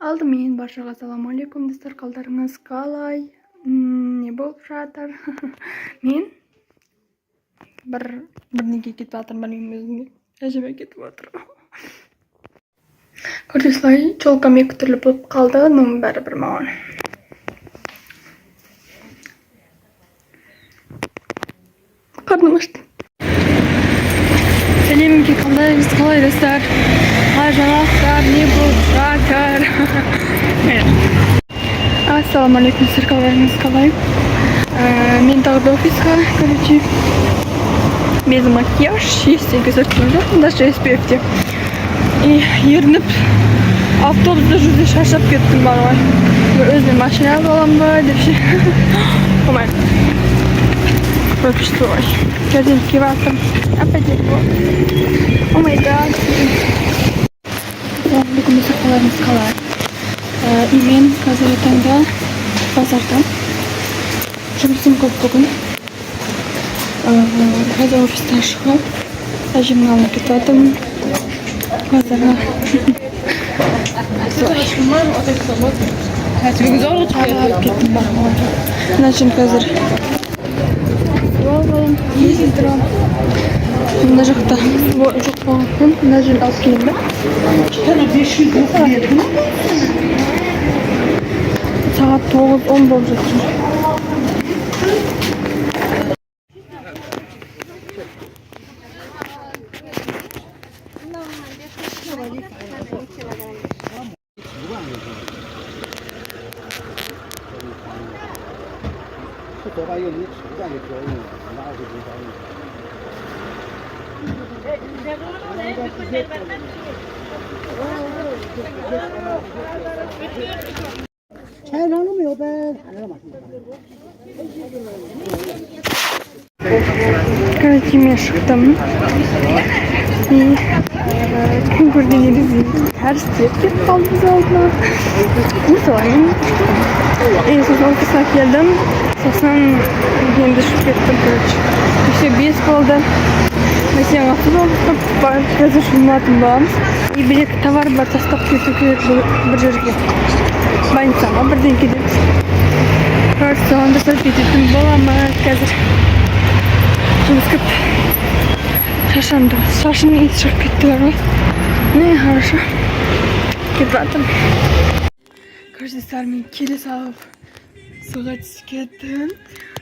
Алдымен баршаға ассалаумағалейкум достар, қалдарыңыз қалай? Не болып жатыр? Мен бірнеге кетіп жатырмын, білмеймін өзімде. Әжеме кетіп жатыр. Көрдесілай, чолкам екі түрлі болып қалды, но бәрібір маған. Қарным ашты. Сәлемге қалдарыңыз қалай достар? Қалай жаңалықтар, не болып жатыр? Ассалаумағалейкум, сіздер қалдарыңыз қалай? Мен тағы да офисқа, короче, без макияж, естен көзірткен жоқ, даже SPF-те. И ерініп, автобуста жүрде шашап кеттім бар ғой. Өзіме машина алып аламын ба деп ше. Қомай. Пропишті ғой. Жерден кеп аттым. Опять О май гад. Бүгін біздер қаларыңыз қалай. И мен қазіргі таңда базарда. Жұмысым көп бүгін. Қазір офистен шығып, әжемнің алдына кетіп жатырмын. Базарға. Алып кеттім бар ғой. Әжем қазір. Мына жақта жоқ болған. Әжем алып келді. Сағат 9-10 болып жатыр. Короче, мен шықтым. Кім көрген едіңіз? Тәрістеп кетіп қалды біз алдына. Солай мен шықтым. Сосын офисқа келдім. Сосын енді шығып кеттім, короче. Еще 5 болды. Мәсен ғасыз олып, қазір жұматын боламыз. И бір-екі товар бар, тастап кету керек бір жерге. Больницаға бірден кетеміз. Короче, соған жасап кететін боламыз қазір. Жұмыс көп. Шашанды. Шашының ит шығып кетті бар ғой. Не, хорошо. Кетіп жатырмын. Короче, мен келе салып суға түсіп кеттім.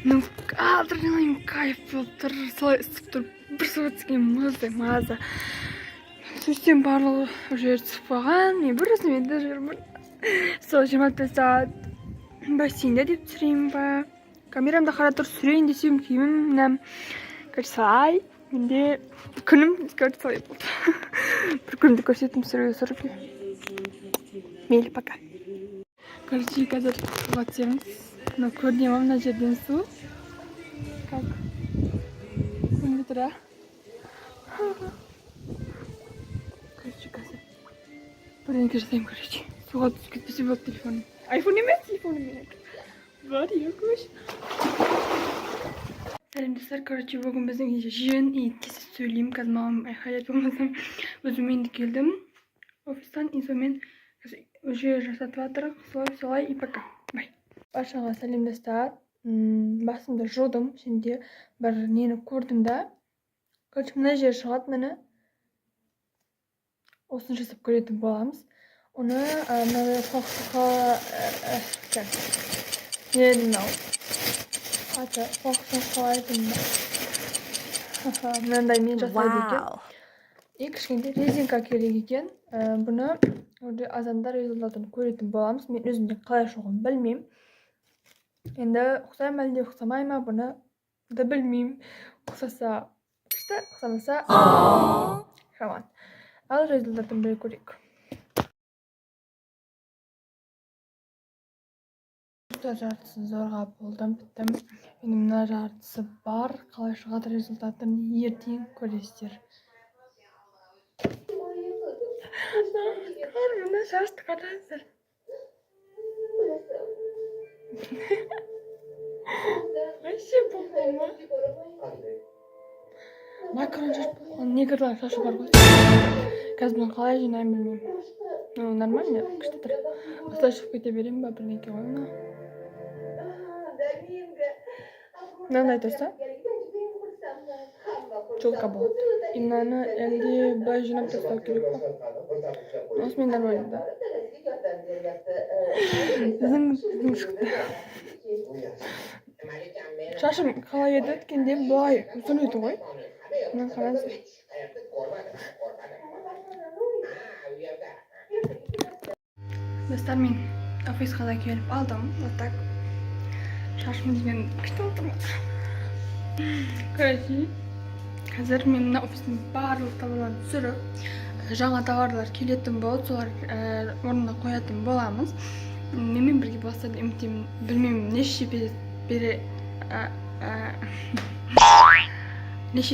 Ну, адреналин кайф болып тұр. Солай ыстып тұрып, бір суға түскен маза. Сөйтсем барлығы жер түсіп қойған. Мен бір өзіме де жүрмін. Сол 25 сағат бассейнде деп түсірейін ба. Камерамда қара тұр сүрейін десем киімім. Короче, солай. Менде күнім солай болды. Бір күнімді көрсеттім сүрге. Мейлі, пока. Короче, қазір суға түсеміз. Но көрінем мына жерден су. Как? Көрініп тұр, а? Короче, қазір бірдеңке жасаймын, короче. Суға түсіп кетпесе болды телефоным. Айфон емес, телефоным менің. Бар, екіш. Сәлем достар, короче, бүгін біздің жиын кесе сөйлеймін. Қазір мамам айқайлап болмасам өзім енді келдім офистан. И сонымен уже жасатып жатырық. Солай и пока. Бай. Баршаға сәлем достар. Басымды жудым. Şimdi бір нені көрдім да. Короче, мына жер шығады мені. Осыны жасап көретін боламыз. Оны қоқсыға қалайтын. Мынандай мен жасайды екен. Кішкентай резинка керек екен. Бұны азанда результатын көретін боламыз. Мен өзімде қалай шығуын білмеймін. Енді ұқсаймын әлде ұқсамай ма, бұны да білмеймін. Ұқсаса күшті, ұқсамаса жаман. Ал результатын бір көрейік. Жартысын зорға болдым, біттім. Енді мына жартысы бар. Қалай шығады результатын ертең көресіздер. Мына шашты қараңыздар. Вообще болмай ма? Макарон шаш болған. Негрлар шашы бар ғой. Қазір мен қалай жинаймын білмеймін. Ну, нормально, что-то. Остальше какой-то берем, бабрники, ладно? Нандай тұрса? Жылқа болады. Инаны әлде бай жинап тастау керек па? Осымен нормально, да? Біздің шықты. Шашым қалай еді өткенде былай ұзын еді ғой. Мына қараңыздар. Достар, мен офисқа да келіп алдым. Вот так. Шашым деген күшті отырмын. Короче, қазір мен мына офистің барлық товарларын түсіріп, жаңа товарлар келетін болады, солар орнына қоятын боламыз. Менімен бірге болса да үміттемін. Білмеймін, неше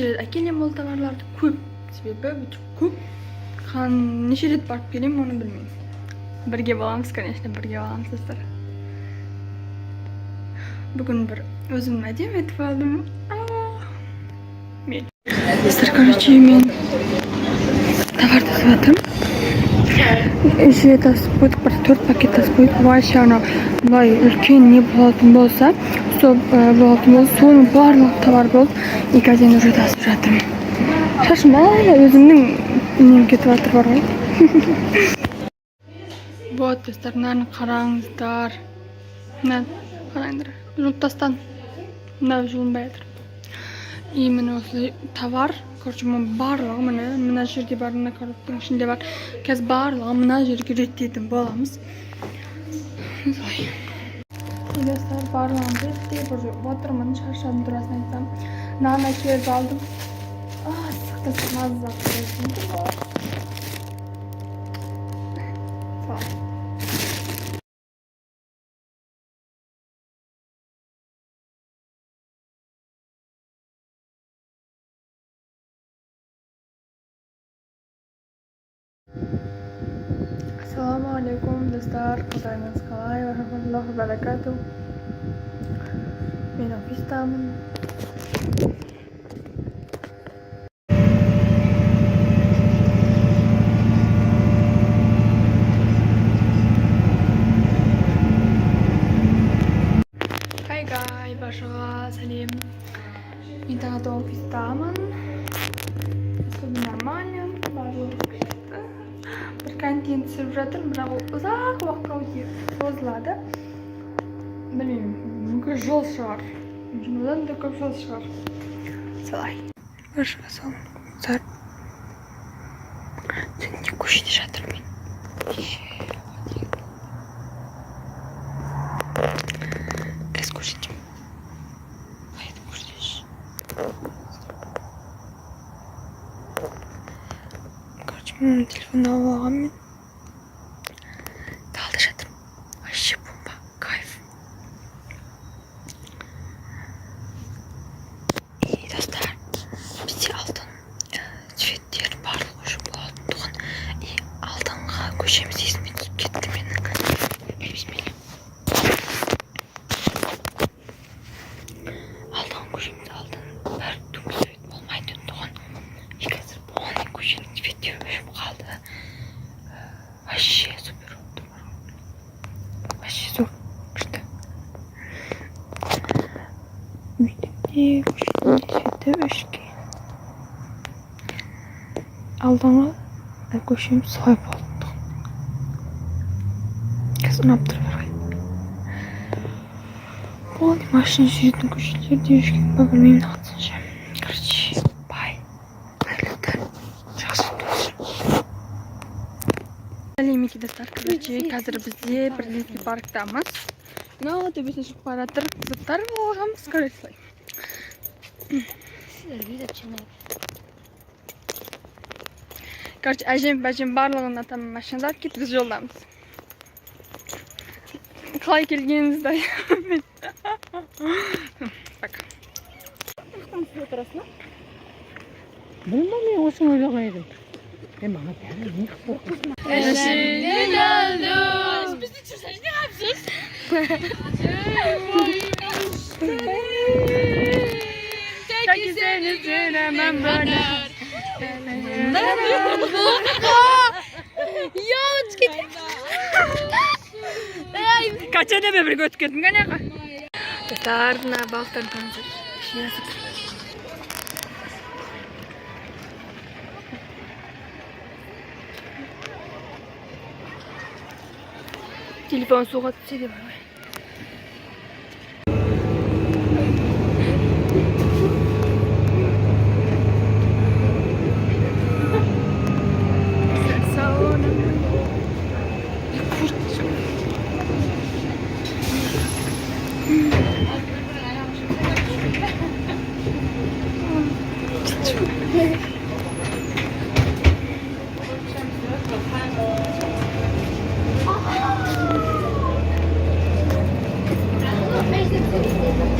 рет әкелем ол товарларды көп. Себебі көп. Неше рет барып келем, оны білмеймін. Бірге боламыз, конечно, бірге боламыз, достар. Бүгін бір өзім әдем етіп алдым. Достар, короче, мен товар тасып жатырмын. Ішіне тасып қойдық, бір 4 пакет тасып қойдық. Вообще ана былай үлкен не болатын болса, соның барлық товар болып, и қазір уже тасып жатырмын. Шашым бәрі өзімнің нем кетіп жатыр бар ғой. Вот, достар, мынаны қараңыздар. Мынаны қараңыздар. Жұлып мынау жұлынбай жатыр. И міне осы товар, короче, мен барлығы мына жерде бар, мына коробканың ішінде бар. Қазір барлығы мына жерге реттейтін боламыз. Солай. Достар, барлығын реттеп отырмын, шаршадым, турасын айтсам. Нан әкеліп алдым. Сақтасы маза қойсын. Солай. Assalamu alaikum dostlar, qadringiz qalay va rahmatullohi va barakatuh. Men ofisdaman. Hi guys, barchaga salom. Men taqada ofisdaman. Все нормально, bir kontent түсіріп жатырмын, бірақ ол ұзақ уақытқа созылады. Білмеймін, мүмкін жол шығар. Одан да көп жол шығар. Солай. Баршаға саламдар. Түнде көшеде жатырмын. Biraz көшедемін. Қайда көшедеші. Короче, телефон алып алғанмын. Талда жатырмын. Вообще бомба, кайф. И достар, бізде алтын цветтер барлығы үшін болатын тұғын. И алтынға көшеміз есіме түсіп кетті менің. Бисмилля. Алтынға көшеміз алтын бір түнгі цвет болмайды тұғын. И қазір болған көшенің цветтері өшіп қалды. Вообще супер oldu. Вообще супер. Күшті. Мектепте көшенің цветі өшкен. Алдыңғы көшеміз солай болды. Қазір ұнап тұр бәрі. Ол машина жүретін көшелерде өшкен ба білмеймін нақтысынша. Короче, бай. Қайырлы жақсы көрші. Сәлеметсіздер достар, короче, қазір бізде Бірлескен парктамыз. Мынау төбесіне шығып бара жатыр, заттар болғанбыз, короче. Короче, әжем барлығын атам машинада алып кетіп, біз жолдамыз. Қалай келгеніңізді айтамын. Пока. Bilmem ben olsun öyle koydum. Bana beni ne korkutma. Biz de çözeriz, ne yapacağız? Tek seni süremem böyle. Ёлочки. Kaça da bir göt kettin gene. Tasarına baltan kanser. Şiyası. Telefon soğuk çekti bana.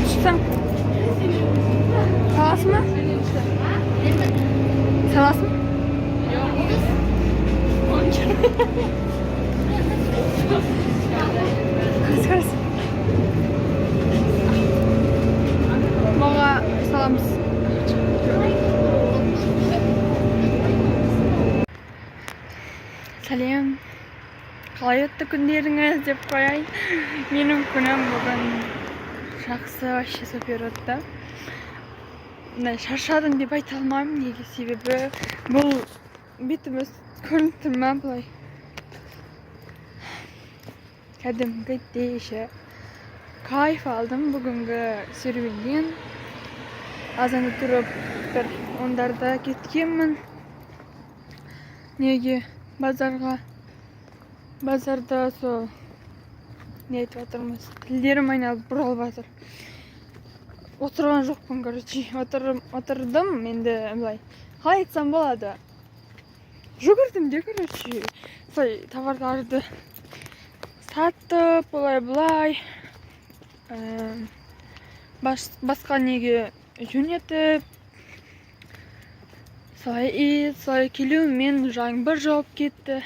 Çıksam. Salas mı? Salas mı? Kız. Bana salamız. Salam. Қалай өтті күндеріңіз деп қояйын. Менің күнім бүгін жақсы, вообще супер өтті. Шаршадым деп айта алмаймын, неге себебі бұл бетіміз көрініп тұр ма былай. Кәдімгідей кайф алдым бүгінгі серуенден. Азанда тұрып бір ондарда кеткенмін. Неге базарда сол не айтып жатырмыз, тілдерім айналып бұралып жатыр. Отырған жоқпын, короче. Отырдым, енді былай. Қалай айтсам болады? Жүгірдім де, короче. Солай товарларды сатып, былай. Басқа неге жөнетіп. Солай келуіммен жаңбыр жауып кетті.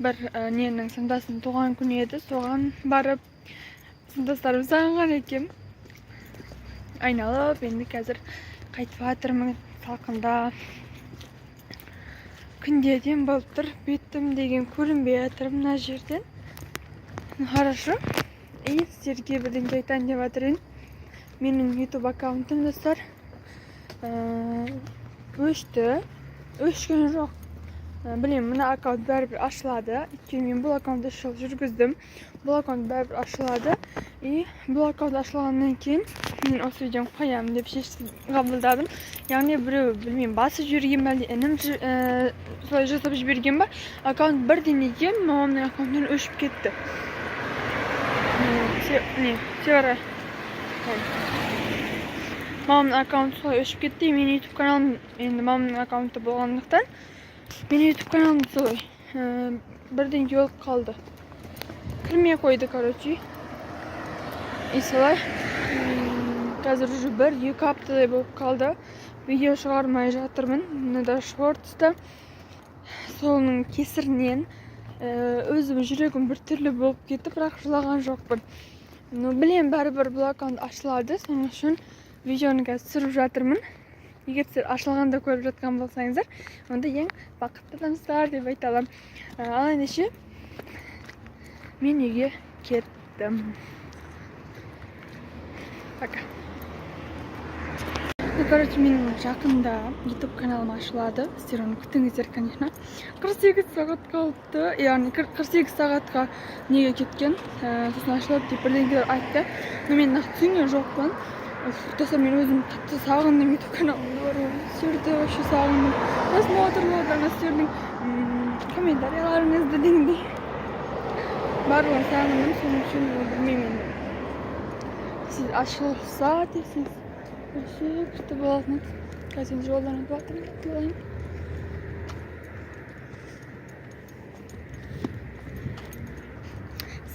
Бір ненің сындасының туған күні еді, соған барып сындастарым сағынған екем. Айналып, енді қазір қайтып жатырмын салқында. Күндерден болып тұр, бетім деген көрінбей жатыр мына жерден. Хорошо. Сіздерге бірдеңе айтайын деп жатырмын. Менің YouTube аккаунтым достар өшкен жоқ. Білем, мына аккаунт бәрібір ашылады. Өйткені мен бұл аккаунтты жүргіздім. Бұл аккаунт бәрібір ашылады. И бұл аккаунт ашылғаннан кейін мен осы видеоны қоямын деп шешім қабылдадым. Яғни біреу білмеймін, басып жіберген бе, інім солай жасап жіберген ба, аккаунт бірденеге мамамның аккаунтынан өшіп кетті. Теория. Мамамның аккаунты солай өшіп кетті. Мен YouTube каналым енді мамамның аккаунты болғандықтан мен YouTube каналымды солай бірден өліп қалды. Кірмей қойды, короче. И солай қазір уже 1-2 аптадай болып қалды. Видео шығармай жатырмын. Мында шортста соның кесірінен өзім жүрегім бір түрлі болып кетті, бірақ жылаған жоқпын. Білем, бәрібір бұл аккаунт ашылады. Соның үшін видеоны қазір түсіріп жатырмын. Егер сіздер ашылғанда көріп жатқан болсаңыздар, онда ең бақытты адамсыздар деп айта аламын. Ал ендеше мен үйге кеттім. Пока. Короче, менің жақында YouTube каналым ашылады. Сіздер оны күтіңіздер, конечно. 48 сағат қалыпты. Яғни 48 сағатқа неге кеткен. Сосын ашылады деп бірдеңелер айтты. Но мен нақты түсінген жоқпын. Достар, мен өзім тіпті сағындым YouTube каналымды бару. Сіздерді вообще сағындым. Просмотрлардан, сіздердің комментарияларыңызды дегендей. Барлығын сағындым, соның үшін білмеймін. Сіз ашылса десеңіз, вообще күшті болатын. Қазір жолдан өтіп жатырмын.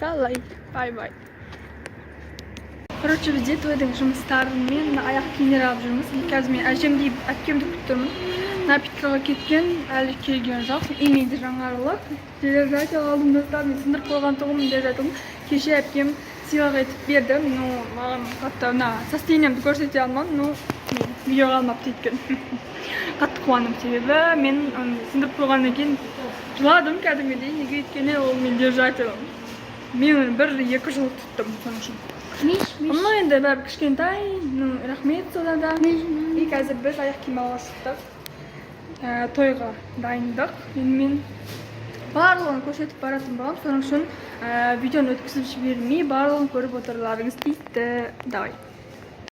Салай, бай-бай. Короче, бізде тойдың жұмыстарымен аяқ киімдер алып жүрміз. Қазір мен әжемді әпкемді күтіп тұрмын. Напиткаға кеткен, әлі келген жоқ. Имейді жаңарылып. Тележайды алдым достар, мен сындырып қойған тұғым тележайтым. Кеше әпкем сыйлық етіп берді. Маған қатты состояниемді көрсете алмадым, видеоға алмапты еткен. Қатты қуандым себебі мен сындырып қойғаннан кейін Жыладым кәдімгідей, неге өйткені ол мен держателім. Мен бір 2 жыл тұттым соның үшін. Amma енді бәрі кішкентай, рахмет содан да. И қазір біз аяқ киім алуға шықтық. Тойға дайындық. Мен барлығын көрсетіп баратын болам. Соның үшін видеоны өткізіп жібермей барлығын көріп отыруларыңыз тиісті. Давай.